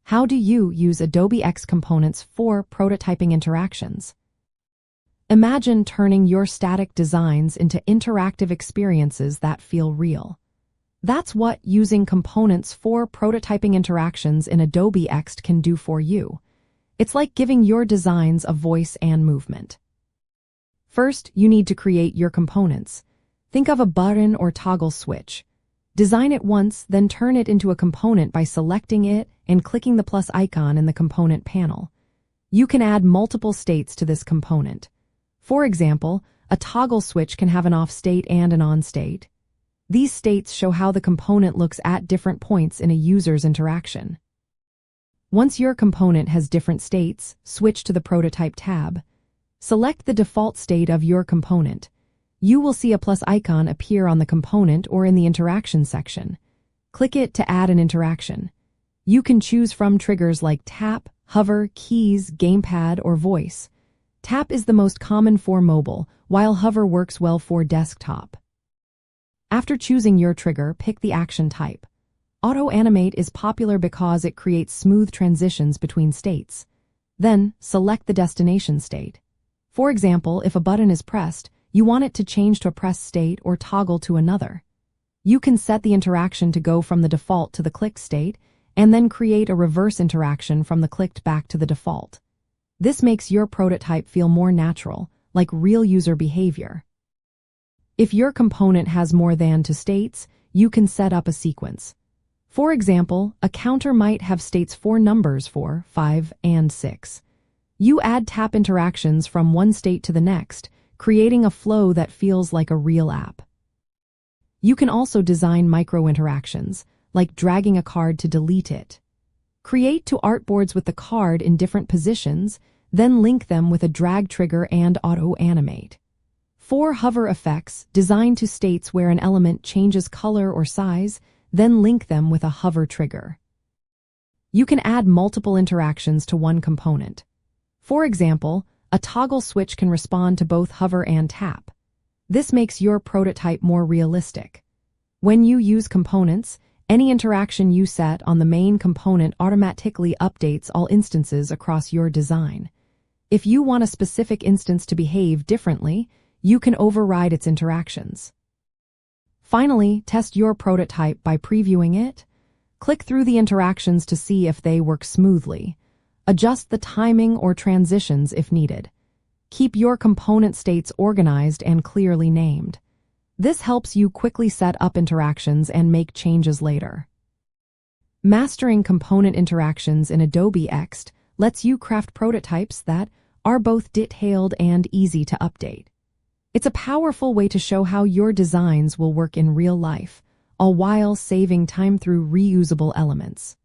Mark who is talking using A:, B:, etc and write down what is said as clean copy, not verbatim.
A: How do you use Adobe X components for prototyping interactions? Imagine turning your static designs into interactive experiences that feel real. That's what using components for prototyping interactions in Adobe XD can do for you. It's like giving your designs a voice and movement. First, you need to create your components. Think of a button or toggle switch. Design it once, then turn it into a component by selecting it and clicking the plus icon in the component panel. You can add multiple states to this component. For example, a toggle switch can have an off state and an on state. These states show how the component looks at different points in a user's interaction. Once your component has different states, switch to the Prototype tab. Select the default state of your component. You will see a plus icon appear on the component or in the interaction section. Click it to add an interaction. You can choose from triggers like tap, hover, keys, gamepad, or voice. Tap is the most common for mobile, while hover works well for desktop. After choosing your trigger, pick the action type. Auto-Animate is popular because it creates smooth transitions between states. Then, select the destination state. For example, if a button is pressed, you want it to change to a pressed state or toggle to another. You can set the interaction to go from the default to the clicked state, and then create a reverse interaction from the clicked back to the default. This makes your prototype feel more natural, like real user behavior. If your component has more than two states, you can set up a sequence. For example, a counter might have states 4 numbers 4, 5, and 6. You add tap interactions from one state to the next, creating a flow that feels like a real app. You can also design micro-interactions, like dragging a card to delete it. Create 2 artboards with the card in different positions, then link them with a drag trigger and auto-animate. 4 hover effects, designed to states where an element changes color or size, then link them with a hover trigger. You can add multiple interactions to one component. For example, a toggle switch can respond to both hover and tap. This makes your prototype more realistic. When you use components, any interaction you set on the main component automatically updates all instances across your design. If you want a specific instance to behave differently, you can override its interactions. Finally, test your prototype by previewing it. Click through the interactions to see if they work smoothly. Adjust the timing or transitions if needed. Keep your component states organized and clearly named. This helps you quickly set up interactions and make changes later. Mastering component interactions in Adobe XD lets you craft prototypes that are both detailed and easy to update. It's a powerful way to show how your designs will work in real life, all while saving time through reusable elements.